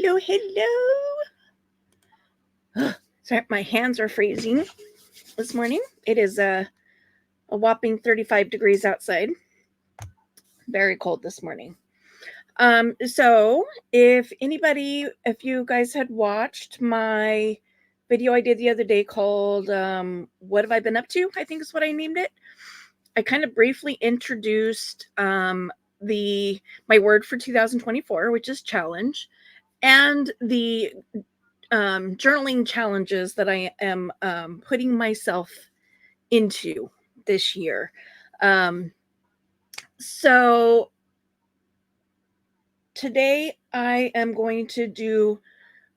Hello, hello. Sorry, my hands are freezing this morning. It is a whopping 35 degrees outside. Very cold this morning. So if you guys had watched my video I did the other day called What Have I Been Up To? I think is what I named it. I kind of briefly introduced my word for 2024, which is challenge, and the journaling challenges that I am putting myself into this year. So today I am going to do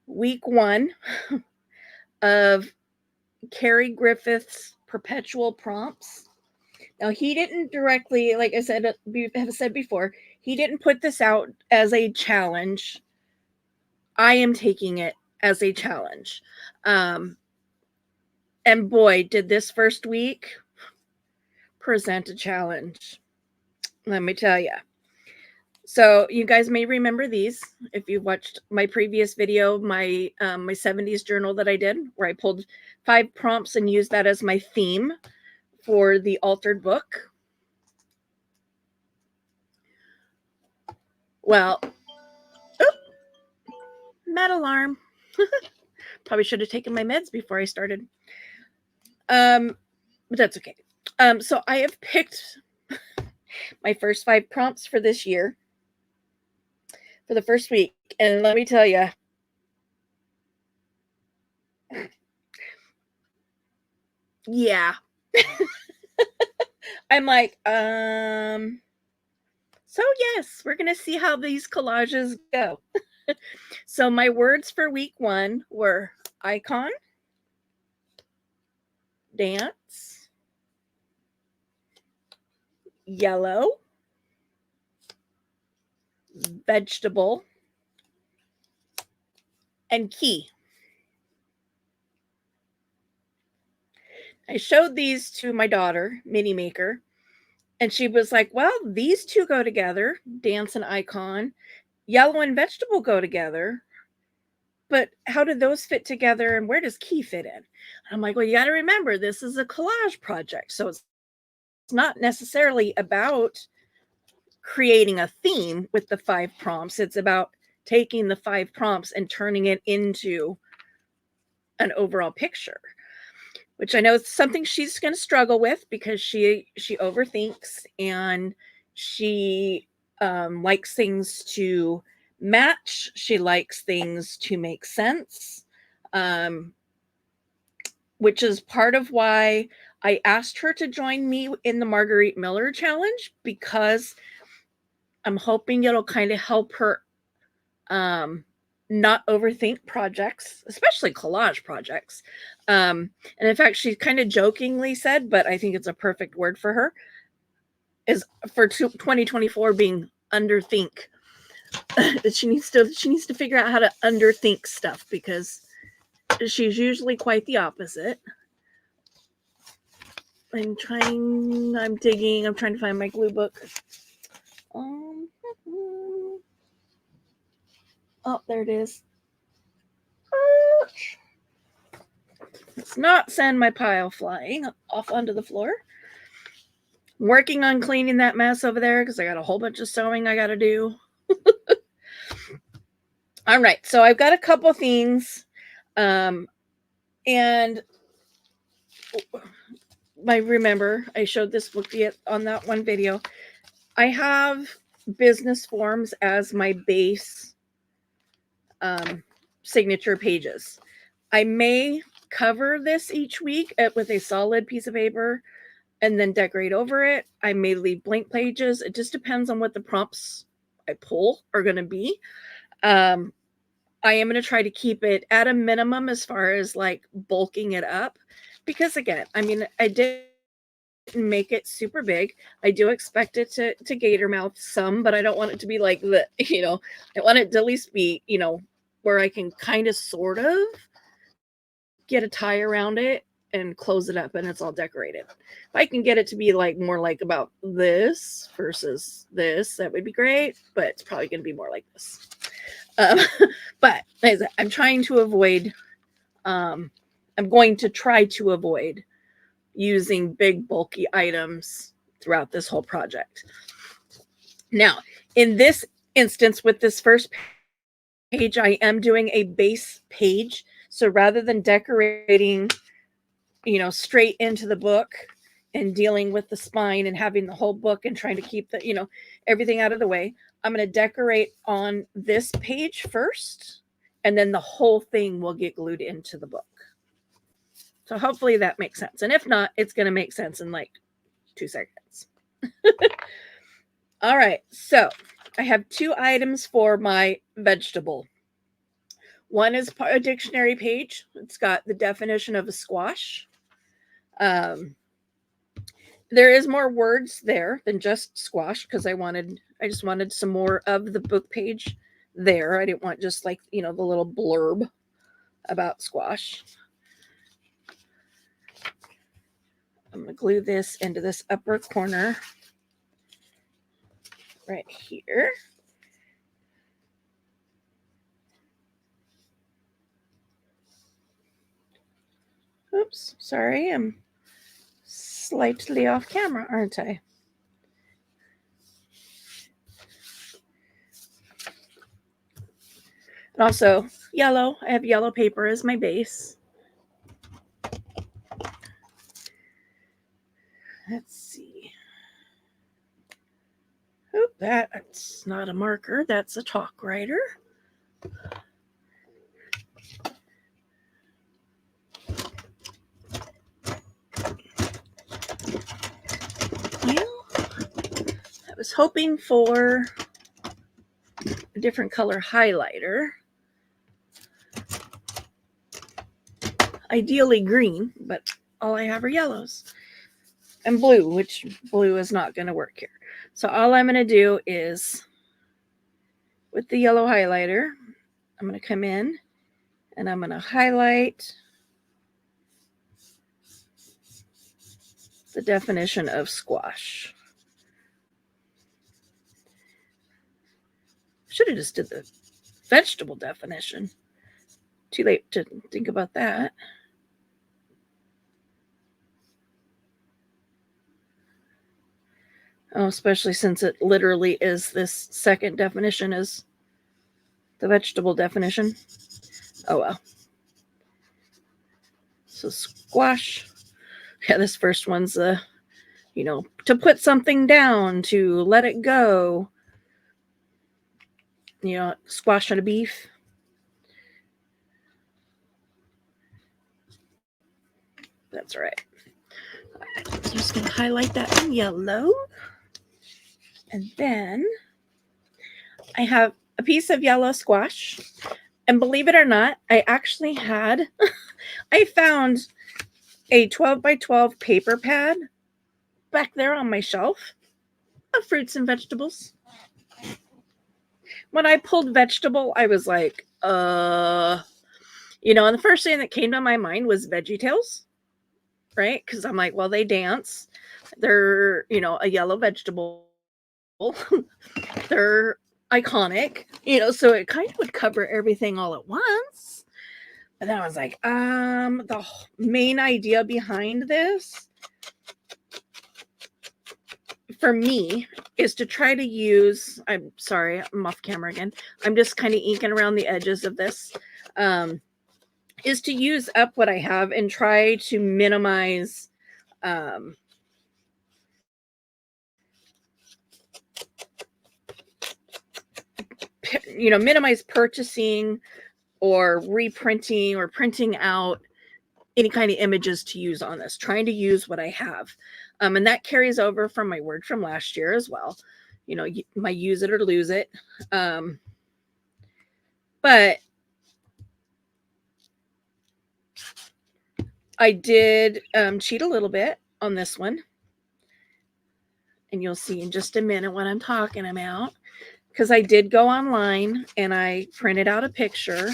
week 1 of Carrie Griffith's Perpetual prompts. Now, he didn't directly, like I said, have said before, he didn't put this out as a challenge. I am taking it as a challenge. And boy, did this first week present a challenge. Let me tell you. So you guys may remember these if you watched my previous video, my 70s journal that I did, where I pulled 5 prompts and used that as my theme for the altered book. Well, med alarm. Probably should have taken my meds before I started. But that's okay. So I have picked my first 5 prompts for this year, for the first week, and let me tell you, yeah. I'm like, so yes, we're gonna see how these collages go. So my words for week 1 were icon, dance, yellow, vegetable, and key. I showed these to my daughter, Mini Maker, and she was like, well, these two go together, dance and icon. Yellow and vegetable go together. But how do those fit together, and where does key fit in? I'm like, well, you got to remember, this is a collage project. So it's not necessarily about creating a theme with the 5 prompts. It's about taking the 5 prompts and turning it into an overall picture, which I know is something she's going to struggle with because she overthinks, and she likes things to match. She likes things to make sense, which is part of why I asked her to join me in the Marguerite Miller challenge, because I'm hoping it'll kind of help her not overthink projects, especially collage projects. And in fact, she kind of jokingly said, but I think it's a perfect word for her, is for 2024 being underthink. she needs to figure out how to underthink stuff, because she's usually quite the opposite. I'm digging, I'm trying to find my glue book. Oh, there it is. Let's not send my pile flying off onto the floor. I'm working on cleaning that mess over there because I got a whole bunch of sewing I got to do. All right, so I've got a couple things, and remember, I showed this book on that one video. I have business forms as my base signature pages. I may cover this each week with a solid piece of paper and then decorate over it. I may leave blank pages. It just depends on what the prompts I pull are going to be. I am going to try to keep it at a minimum as far as like bulking it up, because again, I mean, I didn't make it super big. I do expect it to gator mouth some, but I don't want it to be like the, I want it to at least be, where I can kind of sort of get a tie around it and close it up and it's all decorated. If I can get it to be like more like about this versus this, that would be great, but it's probably going to be more like this. Um, but I'm trying to avoid, I'm going to try to avoid using big bulky items throughout this whole project. Now, in this instance with this first page, I am doing a base page. So rather than decorating, straight into the book and dealing with the spine and having the whole book and trying to keep the, everything out of the way, I'm going to decorate on this page first, and then the whole thing will get glued into the book. So hopefully that makes sense. And if not, it's going to make sense in like 2 seconds. All right. So I have 2 items for my vegetable. One is a dictionary page. It's got the definition of a squash. There is more words there than just squash because I just wanted some more of the book page there. I didn't want just like, the little blurb about squash. I'm going to glue this into this upper corner right here. Oops, sorry, I'm slightly off camera, aren't I? And also yellow. I have yellow paper as my base. Let's see. Oh, that's not a marker. That's a chalk writer. Well, I was hoping for a different color highlighter. Ideally green, but all I have are yellows. And blue, which blue is not going to work here. So all I'm going to do is, with the yellow highlighter, I'm going to come in and I'm going to highlight the definition of squash. Should have just did the vegetable definition. Too late to think about that. Oh, especially since it literally is this second definition is the vegetable definition. Oh well. So squash. Yeah, this first one's to put something down, to let it go. Squash on a beef. That's right. I'm just going to highlight that in yellow. And then I have a piece of yellow squash. And believe it or not, I actually I found a 12 by 12 paper pad back there on my shelf of fruits and vegetables. When I pulled vegetable, I was like, and the first thing that came to my mind was VeggieTales, right? Because I'm like, well, they dance. They're, a yellow vegetable. They're iconic, so it kind of would cover everything all at once. And then I was like, the main idea behind this for me is to try to use, I'm sorry, I'm off camera again. I'm just kind of inking around the edges of this, is to use up what I have and try to minimize, minimize purchasing or reprinting or printing out any kind of images to use on this, trying to use what I have. And that carries over from my word from last year as well. My use it or lose it. But I did cheat a little bit on this one. And you'll see in just a minute what I'm talking about. Because I did go online and I printed out a picture.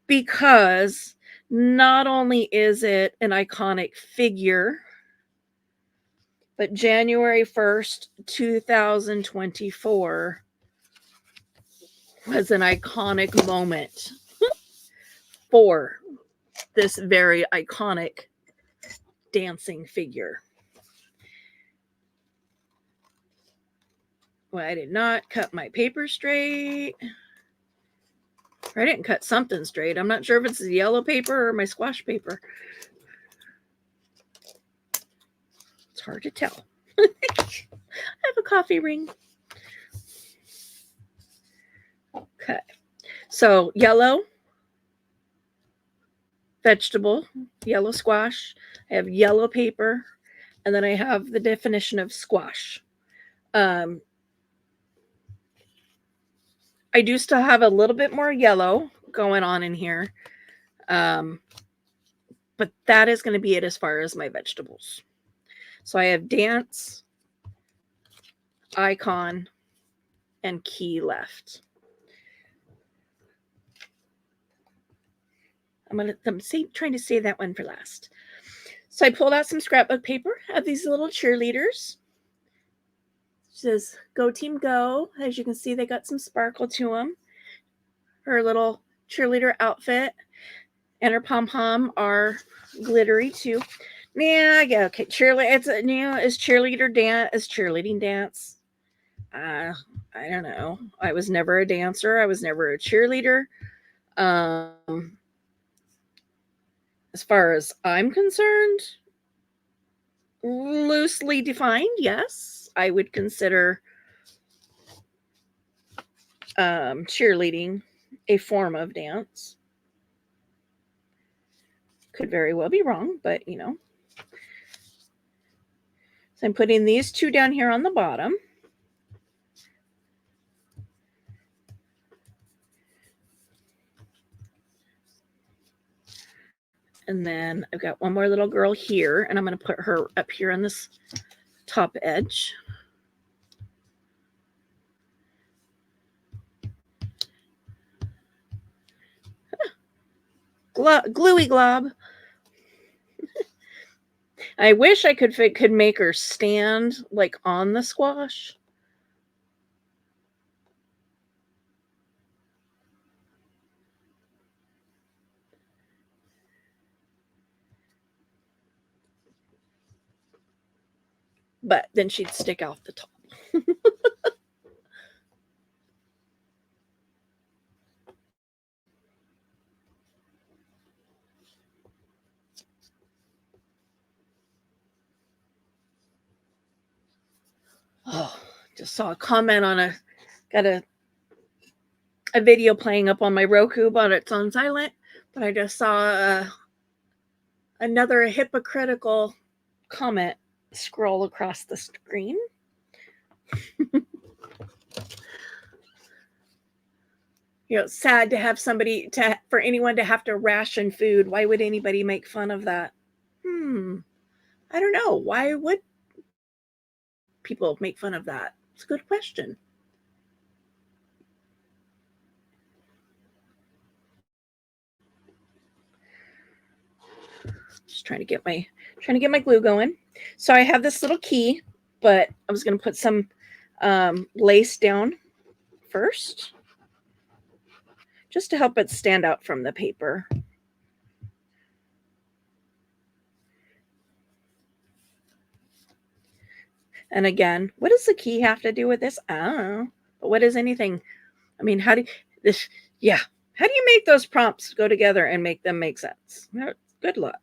Because not only is it an iconic figure, but January 1st, 2024 was an iconic moment for this very iconic dancing figure. Well, I did not cut my paper straight. Or I didn't cut something straight. I'm not sure if it's the yellow paper or my squash paper. It's hard to tell. I have a coffee ring. Okay. So yellow vegetable, yellow squash. I have yellow paper, and then I have the definition of squash. I do still have a little bit more yellow going on in here. But that is going to be it as far as my vegetables. So I have dance, icon, and key left. I'm trying to save that one for last. So I pulled out some scrapbook paper of these little cheerleaders. It says, "Go team go." As you can see, they got some sparkle to them. Her little cheerleader outfit and her pom-pom are glittery too. Yeah, okay. Is cheerleader dance, is cheerleading dance? I don't know. I was never a dancer. I was never a cheerleader. As far as I'm concerned, loosely defined, yes, I would consider cheerleading a form of dance. Could very well be wrong, but you know. So I'm putting these two down here on the bottom. And then I've got one more little girl here, and I'm going to put her up here on this top edge. Gluey glob. I wish I could make her stand like on the squash. But then she'd stick out the top. Oh, just saw a comment on got a video playing up on my Roku, but it's on silent. But I just saw another hypocritical comment scroll across the screen. You know, sad to have for anyone to have to ration food. Why would anybody make fun of that? I don't know. Why would people make fun of that? It's a good question. Just trying to get my glue going. So I have this little key, but I was going to put some lace down first, just to help it stand out from the paper. And again, what does the key have to do with this? I don't know. But what is anything? I mean, how do you make those prompts go together and make them make sense? Good luck.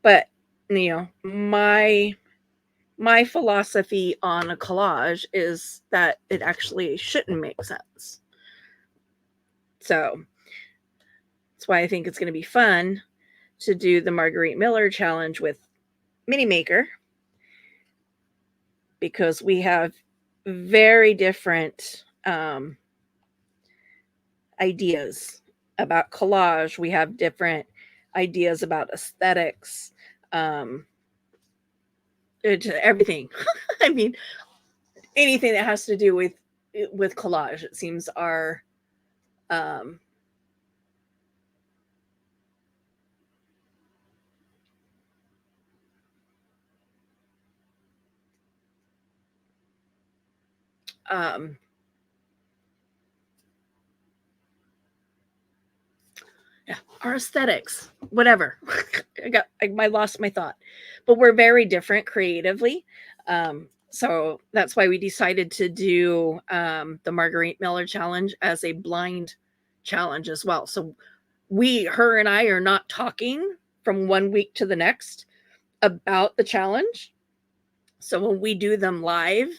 But you know, my philosophy on a collage is that it actually shouldn't make sense. So that's why I think it's going to be fun to do the Marguerite Miller challenge with Mini Maker, because we have very different ideas about collage. We have different ideas about aesthetics, everything. I mean, anything that has to do with collage, it seems, are Yeah, our aesthetics, whatever. I lost my thought, but we're very different creatively. So that's why we decided to do the Marguerite Miller challenge as a blind challenge as well. So her and I are not talking from one week to the next about the challenge. So when we do them live,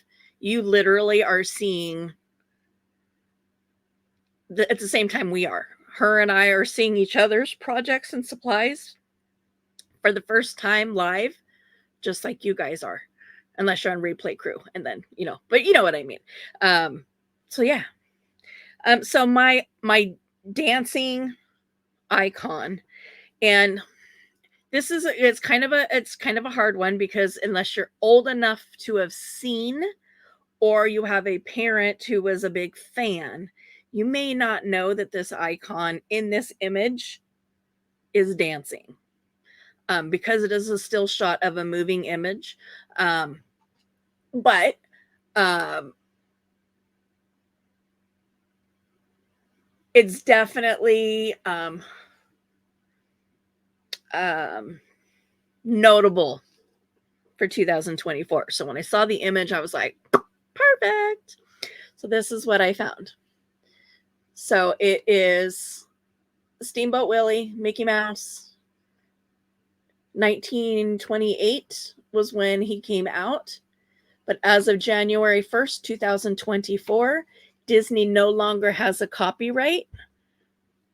you literally are seeing at the same time we are. Her and I are seeing each other's projects and supplies for the first time live, just like you guys are, unless you're on replay crew, and then but you know what I mean. So yeah. So my dancing icon, and it's kind of a hard one, because unless you're old enough to have seen, or you have a parent who was a big fan, you may not know that this icon in this image is dancing, because it is a still shot of a moving image. But it's definitely notable for 2024. So when I saw the image, I was like, perfect. So this is what I found. So it is Steamboat Willie, Mickey Mouse. 1928 was when he came out. But as of January 1st, 2024, Disney no longer has a copyright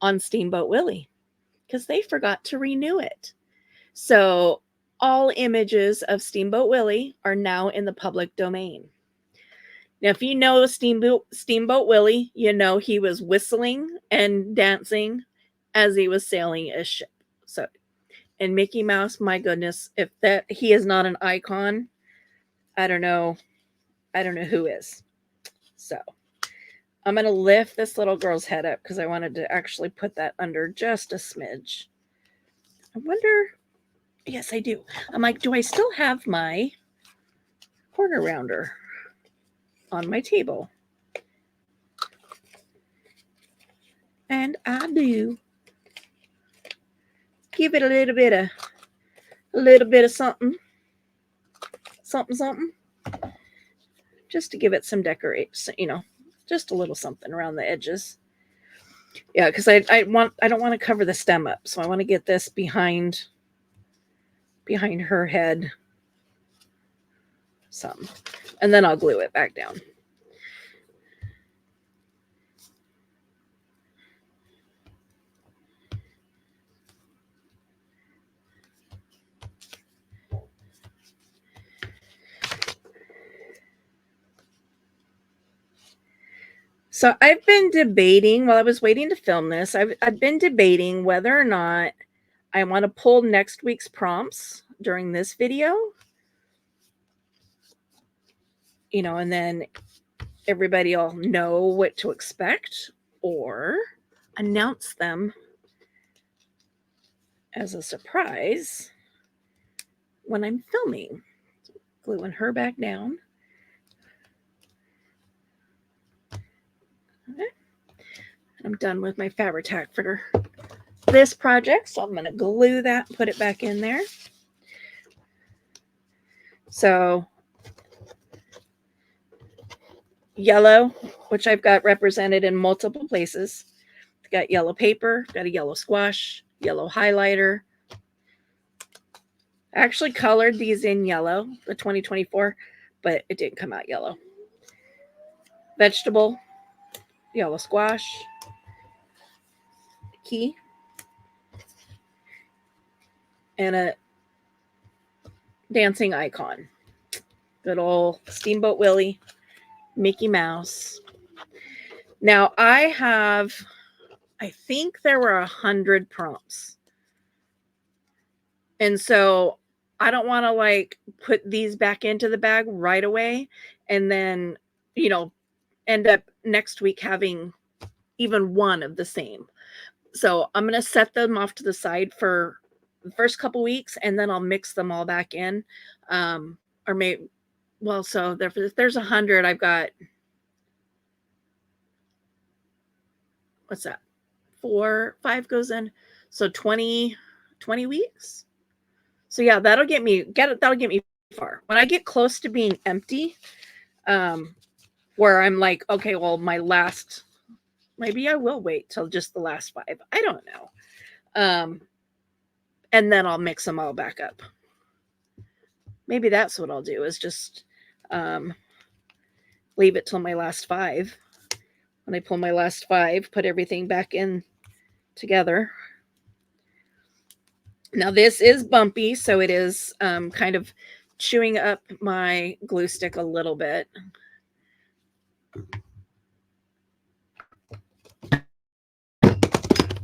on Steamboat Willie because they forgot to renew it. So all images of Steamboat Willie are now in the public domain. Now, if you know Steamboat Willie, you know he was whistling and dancing as he was sailing a ship. So, and Mickey Mouse, my goodness, if he is not an icon, I don't know who is. So, I'm going to lift this little girl's head up because I wanted to actually put that under just a smidge. I wonder, yes, I do. I'm like, do I still have my corner rounder on my table? And I do. Give it a little bit of something, just to give it some decorate, just a little something around the edges. Yeah, because I don't want to cover the stem up, so I want to get this behind her head some, and then I'll glue it back down. So I've been debating, while I was waiting to film this, I've been debating whether or not I want to pull next week's prompts during this video, and then everybody will know what to expect, or announce them as a surprise when I'm filming. Gluing her back down. Okay. I'm done with my Fabri-Tac for this project, so I'm going to glue that and put it back in there. So yellow, which I've got represented in multiple places. I've got yellow paper, got a yellow squash, yellow highlighter. I actually colored these in yellow, the 2024, but it didn't come out yellow. Vegetable, yellow squash, key, and a dancing icon. Good old Steamboat Willie, Mickey Mouse. Now I think there were 100 prompts. And so I don't want to put these back into the bag right away and then, end up next week having even one of the same. So I'm going to set them off to the side for the first couple weeks, and then I'll mix them all back in. Or maybe, well, so if there's 100, I've got what's that? 5 goes in. So 20 weeks. So yeah, that'll get me far. When I get close to being empty, where I'm like, okay, well, maybe I will wait till just the last 5. I don't know. And then I'll mix them all back up. Maybe that's what I'll do, is just leave it till my last 5. When I pull my last 5, put everything back in together. Now this is bumpy, so it is kind of chewing up my glue stick a little bit.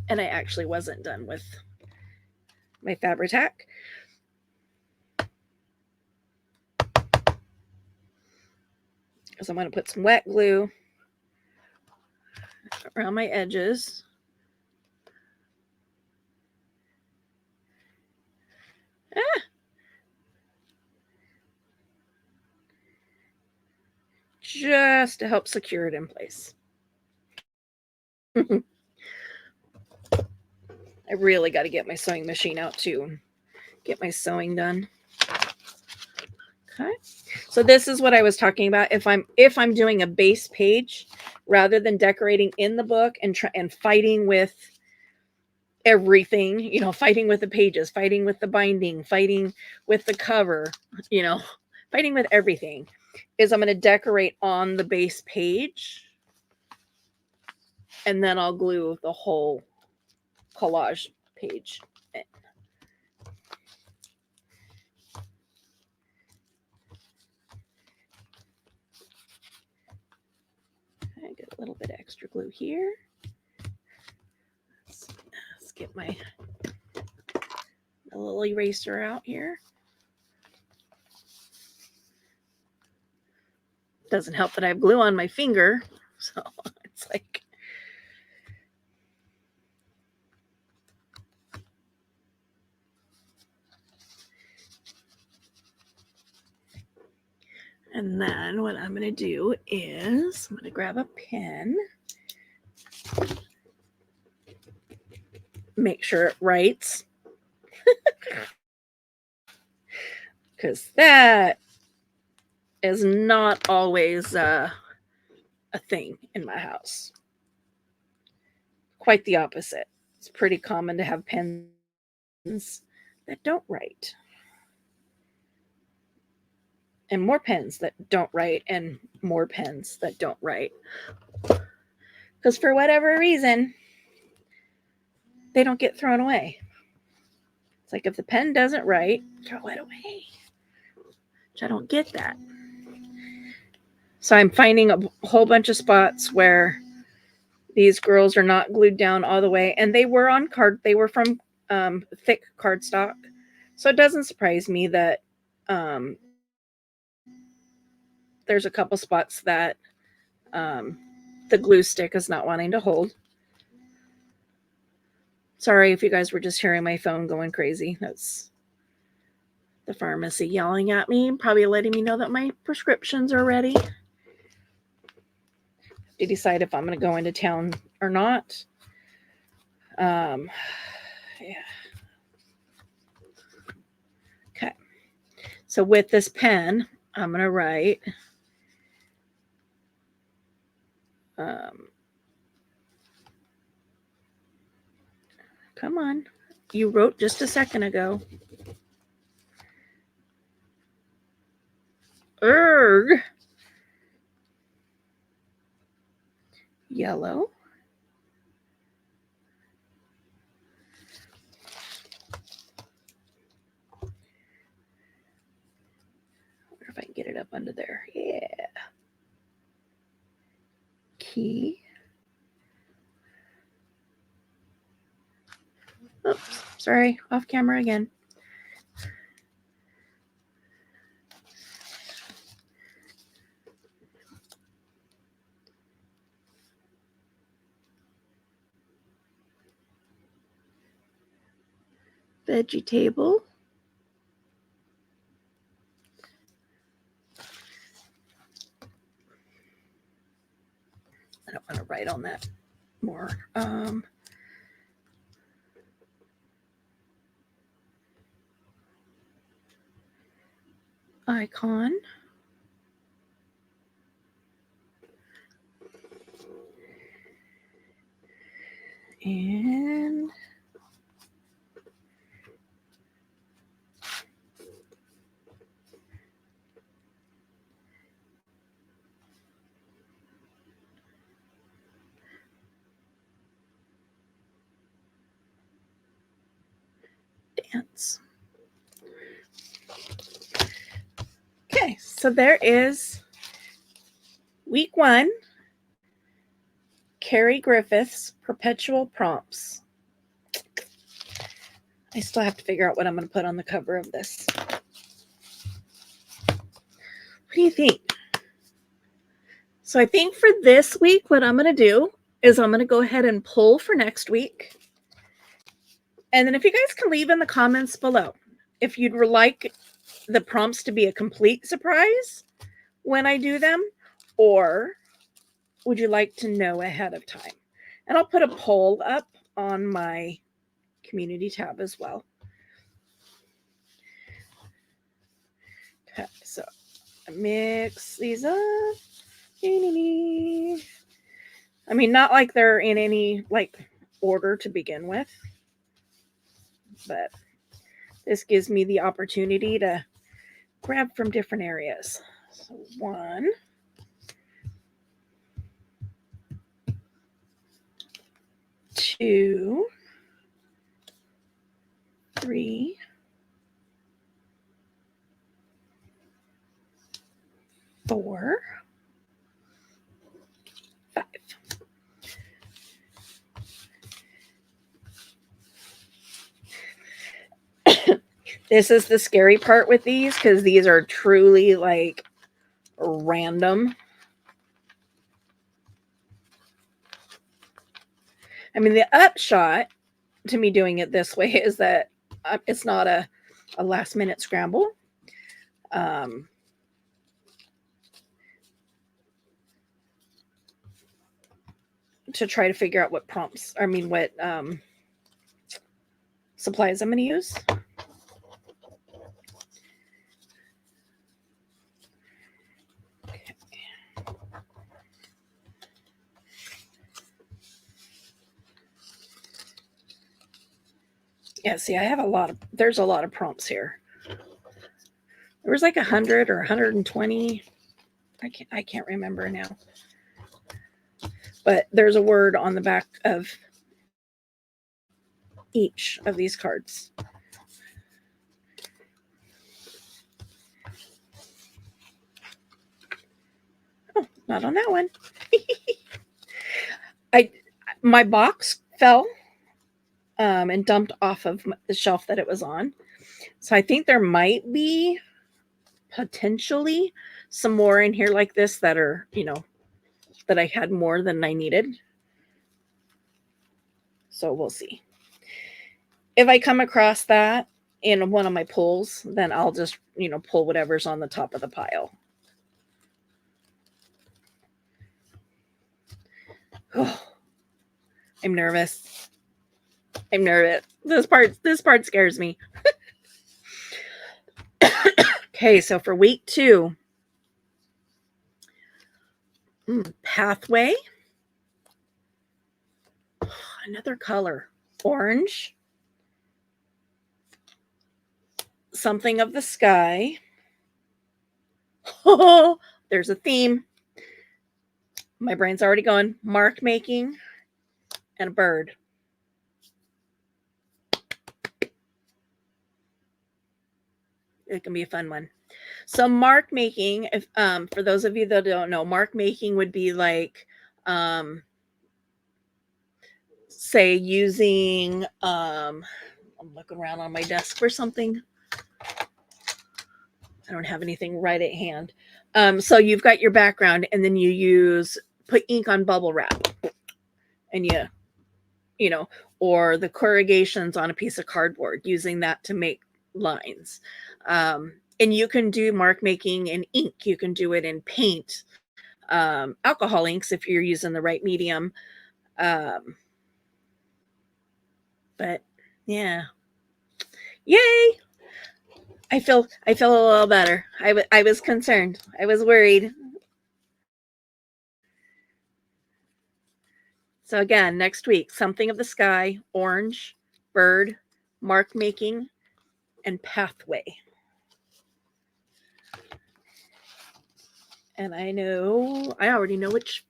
And I actually wasn't done with my Fabri-Tac. Because I'm going to put some wet glue around my edges. Just to help secure it in place. I really got to get my sewing machine out too. Get my sewing done. Okay. So this is what I was talking about. If I'm doing a base page, rather than decorating in the book and fighting with everything, fighting with the pages, fighting with the binding, fighting with the cover, fighting with everything, is I'm going to decorate on the base page, and then I'll glue the whole collage page in. I get a little bit of extra glue here. Let's get my little eraser out here. Doesn't help that I have glue on my finger, so it's like, and then what I'm going to do is I'm going to grab a pen, make sure it writes, because that is not always a thing in my house. Quite the opposite. It's pretty common to have pens that don't write, and more pens that don't write, and more pens that don't write. Because for whatever reason, they don't get thrown away. It's like, if the pen doesn't write, throw it away. Which I don't get that. So I'm finding a whole bunch of spots where these girls are not glued down all the way, and they were on card. They were from thick cardstock, so it doesn't surprise me that there's a couple spots that the glue stick is not wanting to hold. Sorry if you guys were just hearing my phone going crazy. That's the pharmacy yelling at me, probably letting me know that my prescriptions are ready. To decide if I'm going to go into town or not. Yeah. Okay. So with this pen, I'm going to write come on. You wrote just a second ago. Erg. Yellow. I wonder if I can get it up under there. Yeah. Key. Oops, sorry, off camera again. Veggie table. I don't want to write on that more. Icon. And dance. Okay, so there is week 1, Carrie Griffith's Perpetual Prompts. I still have to figure out what I'm going to put on the cover of this. What do you think? So I think for this week, what I'm going to do is I'm going to go ahead and pull for next week. And then if you guys can leave in the comments below if you'd like the prompts to be a complete surprise when I do them, or would you like to know ahead of time? And I'll put a poll up on my community tab as well. Okay, so I mix these up. I mean, not like they're in any like order to begin with, but this gives me the opportunity to grab from different areas. So 1, 2, 3, 4, 5. This is the scary part with these, because these are truly like random. I mean, the upshot to me doing it this way is that it's not a last minute scramble. To try to figure out what prompts, I mean, what supplies I'm going to use. Okay. Yeah, see, I have there's a lot of prompts here. There was like 100 or 120. I can't remember now. But there's a word on the back of each of these cards. Oh, not on that one. My box fell and dumped off of the shelf that it was on. So I think there might be potentially some more in here like this that are, that I had more than I needed. So we'll see. If I come across that in one of my pulls, then I'll just, pull whatever's on the top of the pile. Oh, I'm nervous. This part scares me. Okay, so for week 2, Pathway. Another color. Orange. Something of the Sky. Oh, there's a theme. My brain's already going. Mark making and a bird. It can be a fun one. So mark making, if for those of you that don't know, mark making would be like say using I'm looking around on my desk for something. I don't have anything right at hand. So you've got your background, and then you put ink on bubble wrap, and or the corrugations on a piece of cardboard, using that to make lines. And you can do mark making in ink. You can do it in paint, alcohol inks if you're using the right medium. Um, but yeah, yay! I feel a little better. I was concerned. I was worried. So again, next week, something of the sky, orange, bird, mark making, and pathway. And I already know which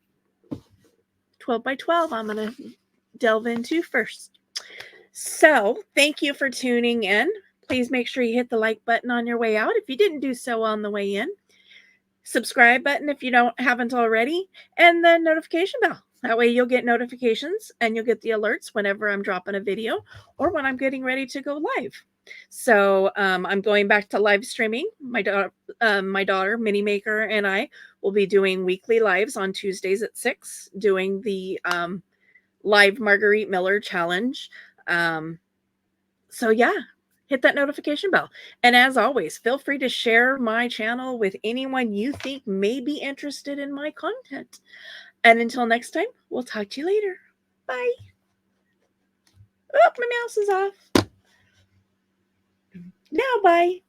12 by 12 I'm going to delve into first. So thank you for tuning in. Please make sure you hit the like button on your way out if you didn't do so on the way in. Subscribe button if you haven't already, and the notification bell. That way you'll get notifications and you'll get the alerts whenever I'm dropping a video or when I'm getting ready to go live. So I'm going back to live streaming. My daughter, Mini Maker, and I will be doing weekly lives on Tuesdays at 6, doing the live Marguerite Miller challenge. So yeah, hit that notification bell. And as always, feel free to share my channel with anyone you think may be interested in my content. And until next time, we'll talk to you later. Bye. Oh, my mouse is off. Now, bye.